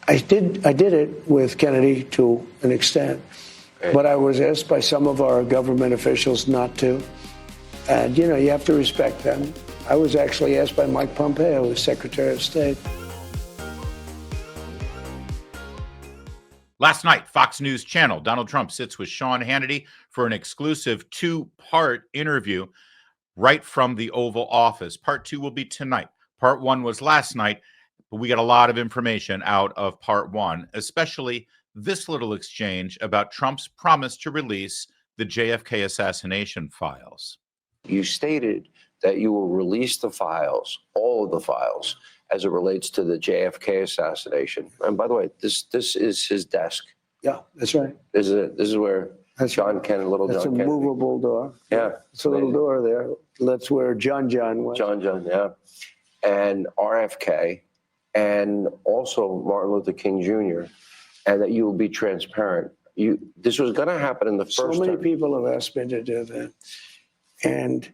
I did it with Kennedy to an extent, but I was asked by some of our government officials not to. And, you know, you have to respect them. I was actually asked by Mike Pompeo, who was Secretary of State. Last night, Fox News Channel, Donald Trump sits with Sean Hannity for an exclusive two-part interview right from the Oval Office. Part 2 will be tonight. Part 1 was last night, but we got a lot of information out of Part 1, especially this little exchange about Trump's promise to release the JFK assassination files. You stated that you will release the files, all of the files, as it relates to the JFK assassination. And by the way, this is his desk. Yeah, that's right. This is where John Kennedy, little That's John a Kennedy. movable door. Yeah. It's a little door there. That's where John was. John, yeah. And RFK, and also Martin Luther King Jr., and that you will be transparent. This was going to happen in the first So many term. people have asked me to do that. And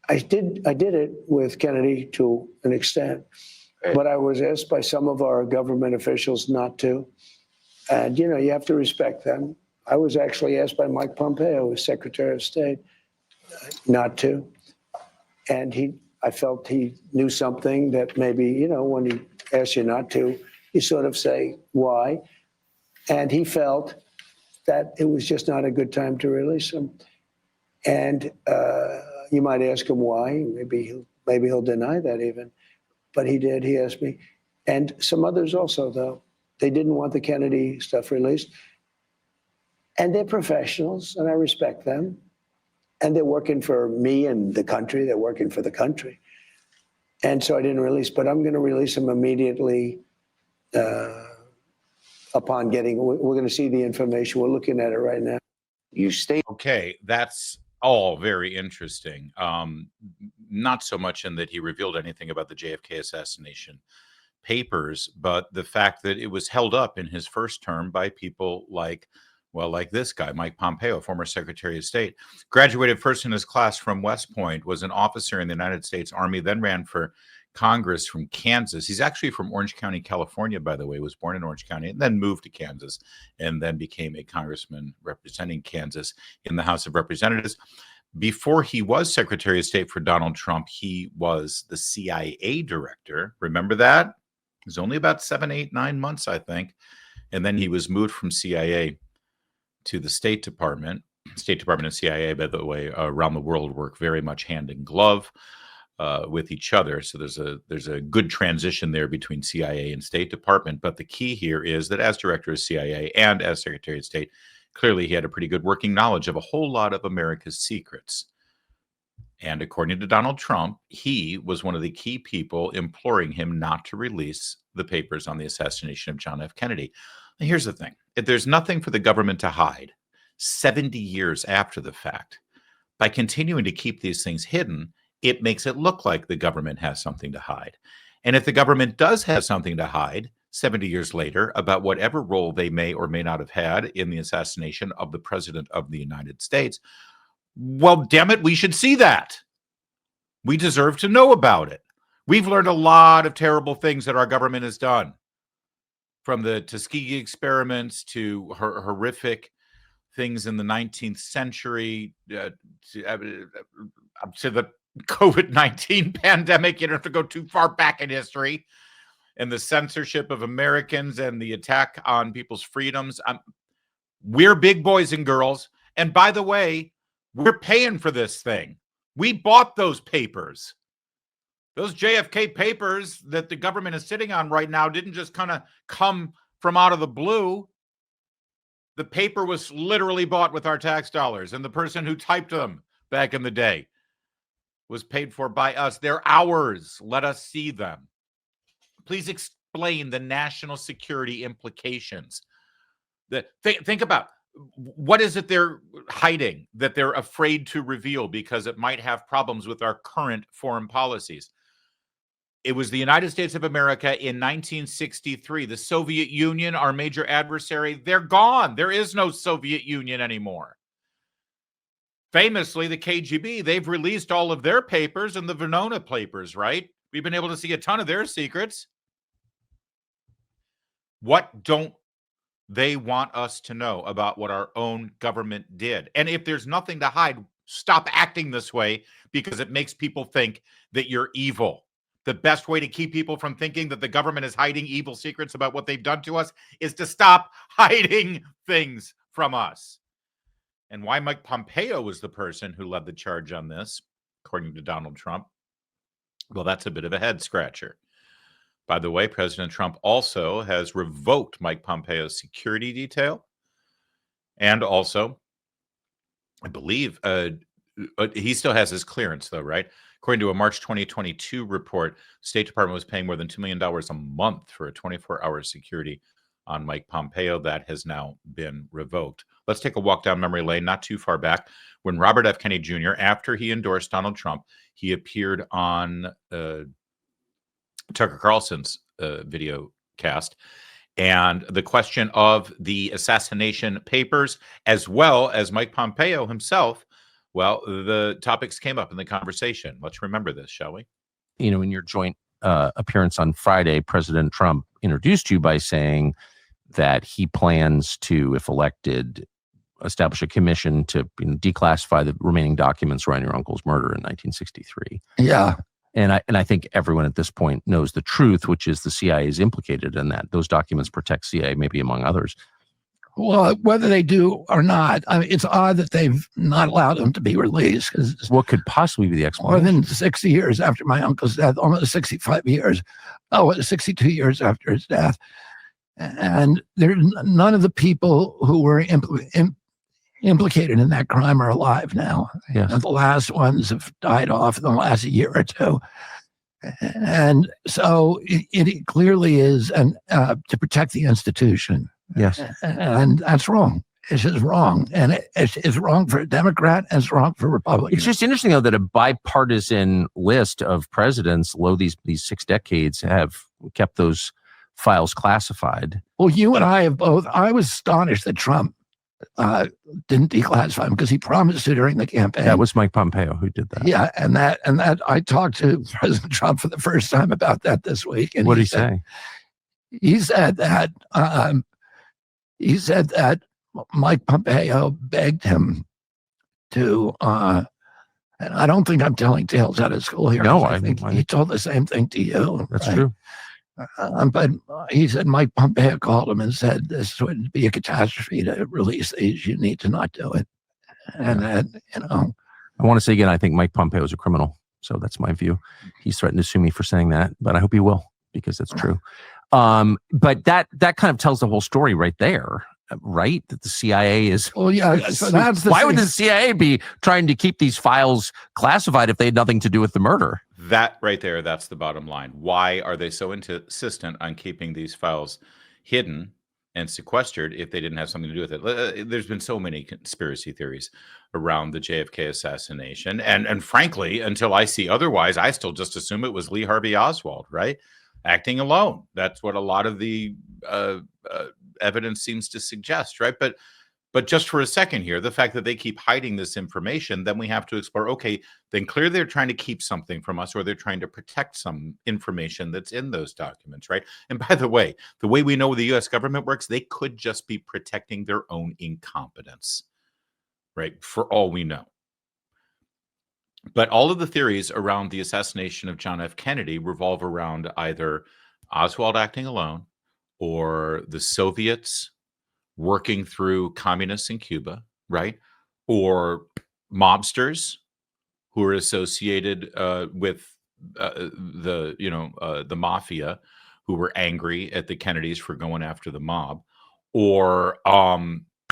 I did it with Kennedy to an extent, but I was asked by some of our government officials not to. And, you know, you have to respect them. I was actually asked by Mike Pompeo, who was Secretary of State, not to. And I felt he knew something that maybe, you know, when he asks you not to, you sort of say, why? And he felt that it was just not a good time to release them. And you might ask him why. Maybe he'll deny that even. But he did. He asked me. And some others also, though. They didn't want the Kennedy stuff released. And they're professionals, and I respect them. And they're working for me and the country. They're working for the country. And so I didn't release. But I'm going to release them immediately upon getting. We're going to see the information. We're looking at it right now. Okay, that's all very interesting. Not so much in that he revealed anything about the JFK assassination papers, but the fact that it was held up in his first term by people like this guy, Mike Pompeo, former Secretary of State. Graduated first in his class from West Point, was an officer in the United States Army, then ran for Congress from Kansas. He's actually from Orange County, California, by the way, was born in Orange County and then moved to Kansas and then became a congressman representing Kansas in the House of Representatives. Before he was Secretary of State for Donald Trump, he was the CIA director. Remember that? It was only about 7, 8, 9 months, I think. And then he was moved from CIA to the State Department. State Department and CIA, by the way, around the world work very much hand in glove with each other. So there's a good transition there between CIA and State Department. But the key here is that as director of CIA and as Secretary of State, clearly he had a pretty good working knowledge of a whole lot of America's secrets. And according to Donald Trump, he was one of the key people imploring him not to release the papers on the assassination of John F. Kennedy. And here's the thing. If there's nothing for the government to hide 70 years after the fact, by continuing to keep these things hidden, it makes it look like the government has something to hide. And if the government does have something to hide 70 years later about whatever role they may or may not have had in the assassination of the President of the United States, well, damn it, we should see that. We deserve to know about it. We've learned a lot of terrible things that our government has done, from the Tuskegee experiments to horrific things in the 19th century to the COVID-19 pandemic. You don't have to go too far back in history, and the censorship of Americans and the attack on people's freedoms. We're big boys and girls. And by the way, we're paying for this thing. We bought those papers. Those JFK papers that the government is sitting on right now didn't just kind of come from out of the blue. The paper was literally bought with our tax dollars, and the person who typed them back in the day was paid for by us. They're ours. Let us see them. Please explain the national security implications. Think about, what is it they're hiding that they're afraid to reveal because it might have problems with our current foreign policies? It was the United States of America in 1963. The Soviet Union, our major adversary, they're gone. There is no Soviet Union anymore. Famously, the KGB, they've released all of their papers and the Venona papers, right? We've been able to see a ton of their secrets. What don't they want us to know about what our own government did? And if there's nothing to hide, stop acting this way because it makes people think that you're evil. The best way to keep people from thinking that the government is hiding evil secrets about what they've done to us is to stop hiding things from us. And why Mike Pompeo was the person who led the charge on this, according to Donald Trump, well, that's a bit of a head scratcher. By the way, President Trump also has revoked Mike Pompeo's security detail. And also, I believe he still has his clearance, though, right? According to a March 2022 report, the State Department was paying more than $2 million a month for a 24-hour security on Mike Pompeo. That has now been revoked. Let's take a walk down memory lane, not too far back, when Robert F. Kennedy Jr., after he endorsed Donald Trump, he appeared on Tucker Carlson's video cast. And the question of the assassination papers, as well as Mike Pompeo himself, well, the topics came up in the conversation. Let's remember this, shall we? You know, in your joint appearance on Friday, President Trump introduced you by saying that he plans to, if elected, establish a commission to declassify the remaining documents around your uncle's murder in 1963. Yeah. And I think everyone at this point knows the truth, which is the CIA is implicated in that. Those documents protect CIA, maybe among others. Well, whether they do or not, I mean, it's odd that they've not allowed them to be released. Because What could possibly be the more explanation? than 60 years after my uncle's death, almost 65 years, 62 years after his death. And none of the people who were implicated in that crime are alive now. Yes. And the last ones have died off in the last year or two. And so it clearly is to protect the institution. Yes. And that's wrong. It's just wrong. And it's wrong for a Democrat and it's wrong for Republicans. It's just interesting, though, that a bipartisan list of presidents, these 6 decades, have kept those files classified. Well, you and I have both. I was astonished that Trump didn't declassify them because he promised to during the campaign. That was Mike Pompeo who did that. Yeah, and that I talked to President Trump for the first time about that this week. And What did he say? He said that Mike Pompeo begged him to, and I don't think I'm telling tales out of school here. No, I think he told the same thing to you. That's right? true. But he said Mike Pompeo called him and said this would be a catastrophe to release these. You need to not do it. And that, I want to say again, I think Mike Pompeo is a criminal. So that's my view. He's threatened to sue me for saying that, but I hope he will, because it's true. But that kind of tells the whole story right there, right? That the CIA is. Well, yeah. So that's why would the CIA be trying to keep these files classified if they had nothing to do with the murder? That right there, that's the bottom line. Why are they so insistent on keeping these files hidden and sequestered if they didn't have something to do with it? There's been so many conspiracy theories around the JFK assassination. And frankly, until I see otherwise, I still just assume it was Lee Harvey Oswald, right? Acting alone. That's what a lot of the evidence seems to suggest, right? But just for a second here, the fact that they keep hiding this information, then we have to explore, okay, then clearly they're trying to keep something from us, or they're trying to protect some information that's in those documents, right? And by the way we know the U.S. government works, they could just be protecting their own incompetence, right? For all we know. But all of the theories around the assassination of John F. Kennedy revolve around either Oswald acting alone or the Soviets working through communists in Cuba, right? Or mobsters who are associated with the mafia, who were angry at the Kennedys for going after the mob, or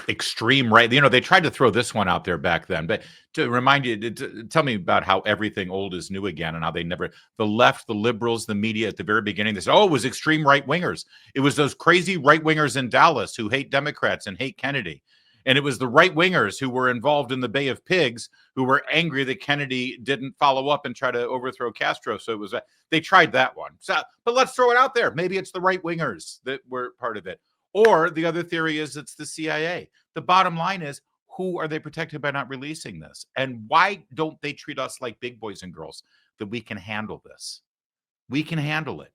extreme right. They tried to throw this one out there back then, but to remind you, tell me about how everything old is new again, and how the left, the liberals, the media at the very beginning, they said, oh, it was extreme right wingers. It was those crazy right wingers in Dallas who hate Democrats and hate Kennedy. And it was the right wingers who were involved in the Bay of Pigs who were angry that Kennedy didn't follow up and try to overthrow Castro. So they tried that one. So, but let's throw it out there. Maybe it's the right wingers that were part of it. Or the other theory is it's the CIA. The bottom line is, who are they protected by not releasing this? And why don't they treat us like big boys and girls, that we can handle this? We can handle it.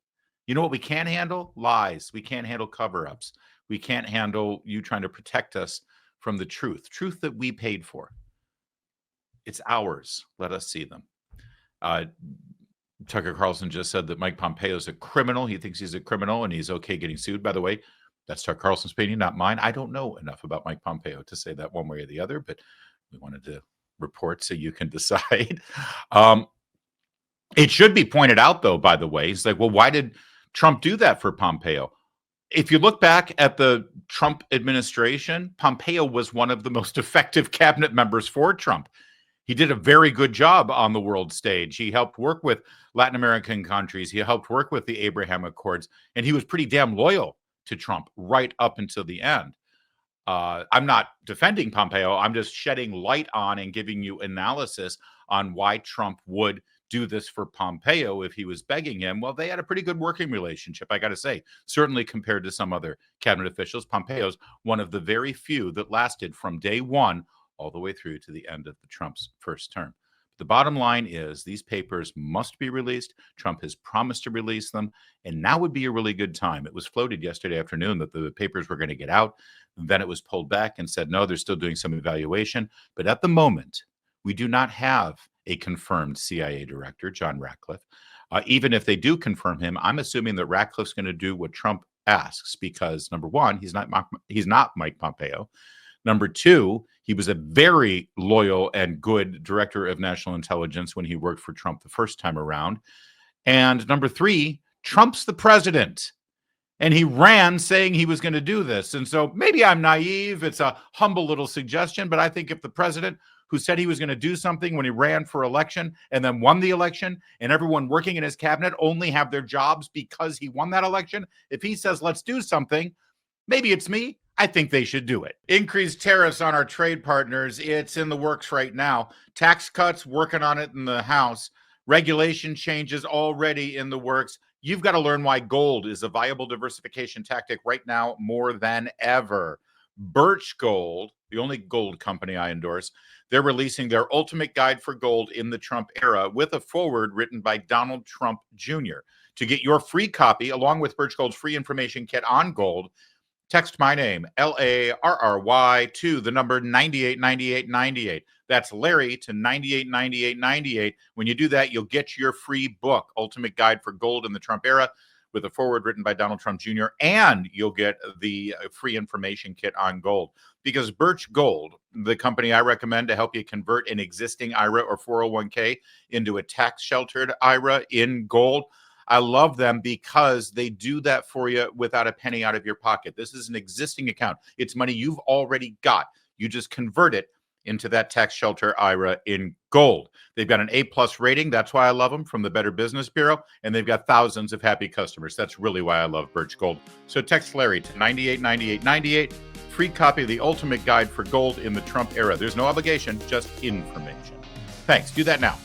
You know what we can't handle? Lies. We can't handle cover-ups. We can't handle you trying to protect us from the truth that we paid for. It's ours. Let us see them. Tucker Carlson just said that Mike Pompeo is a criminal. He thinks he's a criminal and he's okay getting sued. By the way, that's Tucker Carlson's opinion, not mine. I don't know enough about Mike Pompeo to say that one way or the other, but we wanted to report so you can decide. It should be pointed out, though, by the way, it's like, well, why did Trump do that for Pompeo? If you look back at the Trump administration, Pompeo was one of the most effective cabinet members for Trump. He did a very good job on the world stage. He helped work with Latin American countries. He helped work with the Abraham Accords, and he was pretty damn loyal to Trump right up until the end. I'm not defending Pompeo. I'm just shedding light on and giving you analysis on why Trump would do this for Pompeo if he was begging him. Well, they had a pretty good working relationship, I got to say, certainly compared to some other cabinet officials. Pompeo's one of the very few that lasted from day one all the way through to the end of Trump's first term. The bottom line is these papers must be released. Trump has promised to release them, and now would be a really good time. It was floated yesterday afternoon that the papers were going to get out. Then it was pulled back and said, no, they're still doing some evaluation. But at the moment, we do not have a confirmed CIA director, John Ratcliffe. Even if they do confirm him, I'm assuming that Ratcliffe's going to do what Trump asks because, number one, he's not Mike Pompeo. Number two, he was a very loyal and good director of national intelligence when he worked for Trump the first time around. And number three, Trump's the president. And he ran saying he was going to do this. And so maybe I'm naive. It's a humble little suggestion. But I think if the president who said he was going to do something when he ran for election and then won the election and everyone working in his cabinet only have their jobs because he won that election, if he says, let's do something, maybe it's me. I think they should do it. Increased tariffs on our trade partners. It's in the works right now. Tax cuts, working on it in the House. Regulation changes already in the works. You've got to learn why gold is a viable diversification tactic right now more than ever. Birch Gold, the only gold company I endorse, they're releasing their ultimate guide for gold in the Trump era with a foreword written by Donald Trump Jr. To get your free copy, along with Birch Gold's free information kit on gold, text my name, LARRY, to the number 989898. That's Larry to 989898. When you do that, you'll get your free book, Ultimate Guide for Gold in the Trump Era, with a foreword written by Donald Trump Jr., and you'll get the free information kit on gold. Because Birch Gold, the company I recommend to help you convert an existing IRA or 401k into a tax-sheltered IRA in gold, I love them because they do that for you without a penny out of your pocket. This is an existing account. It's money you've already got. You just convert it into that tax shelter IRA in gold. They've got an A+ rating. That's why I love them, from the Better Business Bureau. And they've got thousands of happy customers. That's really why I love Birch Gold. So text Larry to 989898. Free copy of the Ultimate Guide for Gold in the Trump Era. There's no obligation, just information. Thanks. Do that now.